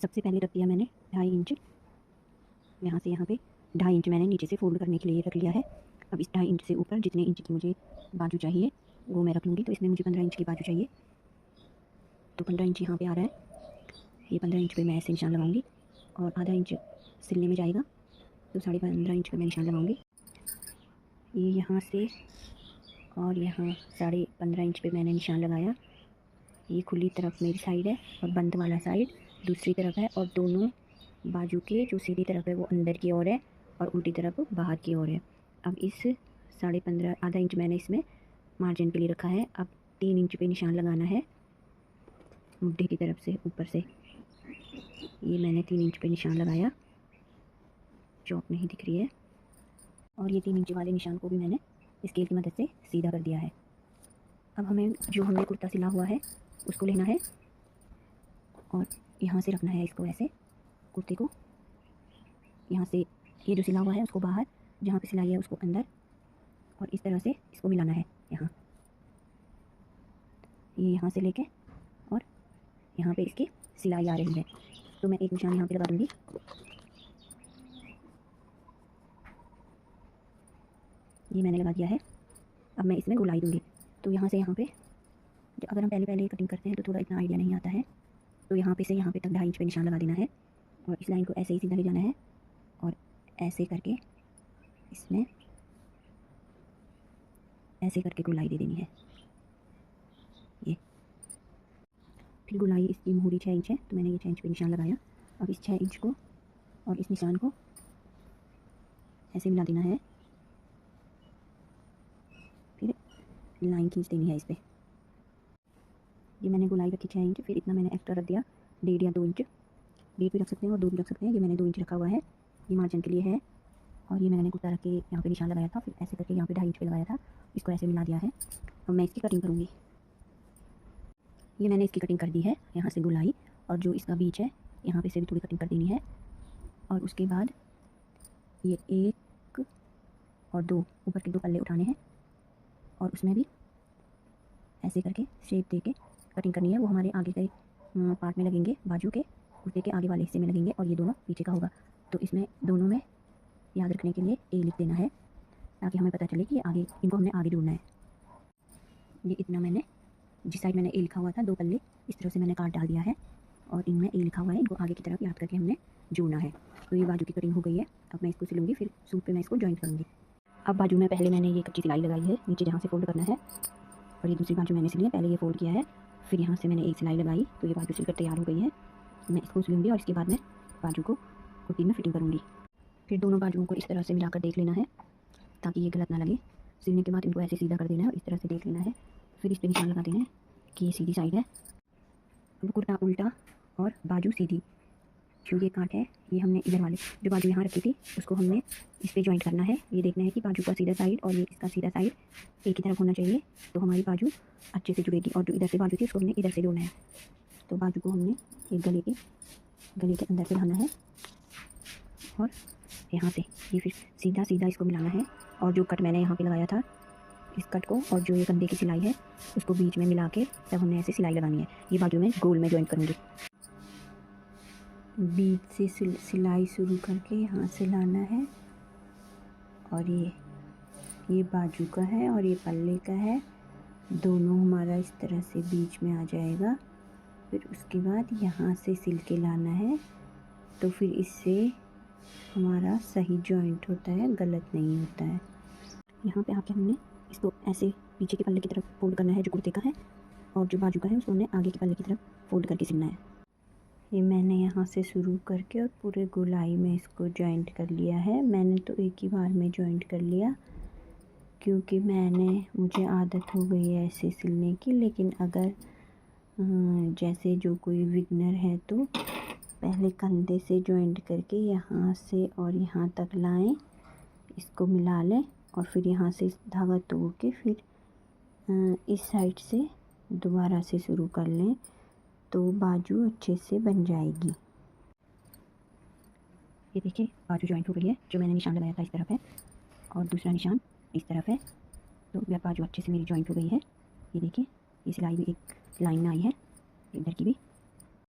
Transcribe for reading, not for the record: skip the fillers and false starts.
सबसे पहले रख दिया मैंने 2.5 इंच, यहाँ से यहाँ पे 2.5 इंच मैंने नीचे से फोल्ड करने के लिए रख लिया है। अब इस 2.5 इंच से ऊपर जितने इंच की मुझे बाजू चाहिए वो मैं रख लूँगी। तो इसमें मुझे 15 इंच की बाजू चाहिए, तो 15 इंच यहाँ पे आ रहा है। ये 15 इंच पे मैं ऐसे निशान लगाऊंगी और आधा इंच सिलने में जाएगा, तो 15.5 इंच पे मैं निशान लगाऊंगी। ये यहाँ से और यहाँ 15.5 इंच पे मैंने निशान लगाया। ये खुली तरफ मेरी साइड है और बंद वाला साइड दूसरी तरफ है, और दोनों बाजू के जो सीधी तरफ है वो अंदर की ओर है और उल्टी तरफ बाहर की ओर है। अब इस 15.5 आधा इंच मैंने इसमें मार्जिन के लिए रखा है। अब 3 इंच पे निशान लगाना है मुड्ढे की तरफ से ऊपर से। ये मैंने 3 इंच पे निशान लगाया, चौक नहीं दिख रही है, और ये 3 इंच वाले निशान को भी मैंने स्केल की मदद से सीधा कर दिया है। अब हमें जो हमने कुर्ता सिला हुआ है उसको लेना है और यहाँ से रखना है इसको ऐसे, कुर्ते को यहाँ से, ये जो सिला हुआ है उसको बाहर, जहाँ पे सिलाई है उसको अंदर, और इस तरह से इसको मिलाना है यहाँ। ये यहाँ से लेके और यहाँ पे इसकी सिलाई आ रही है, तो मैं एक निशान यहाँ पे लगा दूँगी। ये मैंने लगा दिया है। अब मैं इसमें गोलाई दूँगी। तो यहाँ से यहाँ पे, अगर हम पहले कटिंग करते हैं तो थोड़ा इतना आइडिया नहीं आता है, तो यहाँ पे से यहाँ पे तक 2.5 इंच पे निशान लगा देना है और इस लाइन को ऐसे ही सीधा ले जाना है और ऐसे करके इसमें ऐसे करके गोलाई दे देनी है। ये फिर गोलाई इसकी मोहरी 6 इंच है, तो मैंने ये 6 इंच पे निशान लगाया। अब इस 6 इंच को और इस निशान को ऐसे मिला देना है, फिर लाइन खींच देनी है इस पर। ये मैंने गोलाई रखी 6 इंच, फिर इतना मैंने एक्स्ट्रा रख दिया 1.5 या 2 इंच, 1.5 भी रख सकते हैं और 2 भी रख सकते हैं। ये मैंने 2 इंच रखा हुआ है, ये मार्जिन के लिए है। और ये मैंने कुर्ता रख के यहाँ पे निशान लगाया था, फिर ऐसे करके यहाँ पे 2.5 इंच पे लगाया था, इसको ऐसे मिला दिया है। अब मैं इसकी कटिंग करूँगी। ये मैंने इसकी कटिंग कर दी है, यहाँ से गोलाई, और जो इसका बीच है यहाँ पे से भी थोड़ी कटिंग कर देनी है। और उसके बाद ये 1 और 2 ऊपर के 2 पल्ले उठाने हैं और उसमें भी ऐसे करके शेप दे के कटिंग करनी है। वो हमारे आगे के पार्ट में लगेंगे, बाजू के कुर्ते के आगे वाले हिस्से में लगेंगे, और ये दोनों पीछे का होगा। तो इसमें दोनों में याद रखने के लिए ए लिख देना है, ताकि हमें पता चले कि ये आगे, इनको हमने आगे जोड़ना है। ये इतना मैंने, जिस साइड मैंने ए लिखा हुआ था 2 पल्ले, इस तरह से मैंने काट डाल दिया है और इनमें ए लिखा हुआ है, इनको आगे की तरफ याद करके हमने जोड़ना है। तो ये बाजू की कटिंग हो गई है। अब मैं इसको सिलूँगी, फिर सूट पे मैं इसको जॉइंट करूँगी। अब बाजू में पहले मैंने ये कच्ची सिलाई लगाई है नीचे जहाँ से फोल्ड करना है, और ये दूसरी बाजू मैंने सिली है। पहले ये फोल्ड किया है, फिर यहाँ से मैंने एक सिलाई लगाई, तो ये बाजू सिलकर तैयार हो गई है। मैं इसको सिलूँगी और इसके बाद मैं बाजू को कुर्ती में फिटिंग करूँगी। फिर दोनों बाजुओं को इस तरह से मिलाकर देख लेना है ताकि ये गलत ना लगे। सिलने के बाद इनको ऐसे सीधा कर देना है और इस तरह से देख लेना है, फिर इस पर निशान लगा देना है कि ये सीधी साइड है। अब कुर्ता उल्टा और बाजू सीधी, जो ये काट है ये हमने इधर वाले जो बाजू यहाँ रखी थी उसको हमने इस पर जॉइंट करना है। ये देखना है कि बाजू का सीधा साइड और ये इसका सीधा साइड एक ही तरफ होना चाहिए, तो हमारी बाजू अच्छे से जुड़ेगी। और जो इधर से बाजू थी उसको हमने इधर से जोड़ना है। तो बाजू को हमने एक गले के अंदर से लाना है और यहाँ से ये फिर सीधा सीधा इसको मिलाना है। और जो कट मैंने यहाँ पे लगाया था, इस कट को और जो ये कंधे की सिलाई है उसको बीच में मिला के तब हमने ऐसे सिलाई लगानी है। ये बाजू में गोल में जॉइंट करूँगी। बीच से सिलाई शुरू करके यहाँ से लाना है, और ये बाजू का है और ये पल्ले का है, दोनों हमारा इस तरह से बीच में आ जाएगा। फिर उसके बाद यहाँ से सिल के लाना है, तो फिर इससे हमारा सही जॉइंट होता है, गलत नहीं होता है। यहाँ पे आके हमने इसको ऐसे पीछे के पल्ले की तरफ फोल्ड करना है जो कुर्ते का है, और जो बाजू का है उसको हमने आगे के पल्ले की तरफ फोल्ड करके सिलना है। ये मैंने यहाँ से शुरू करके और पूरे गोलाई में इसको जॉइंट कर लिया है। मैंने तो एक ही बार में जॉइंट कर लिया क्योंकि मुझे आदत हो गई है ऐसे सिलने की। लेकिन अगर जैसे जो कोई बिगनर है तो पहले कंधे से जॉइंट करके यहाँ से और यहाँ तक लाएं, इसको मिला लें और फिर यहाँ से धागा तोड़ के फिर इस साइड से दोबारा से शुरू कर लें, तो बाजू अच्छे से बन जाएगी। ये देखिए बाजू जॉइंट हो गई है। जो मैंने निशान लगाया था इस तरफ है और दूसरा निशान इस तरफ है, तो बाजू अच्छे से मेरी जॉइंट हो गई है। ये देखिए ये सिलाई भी एक लाइन में आई है इधर की भी।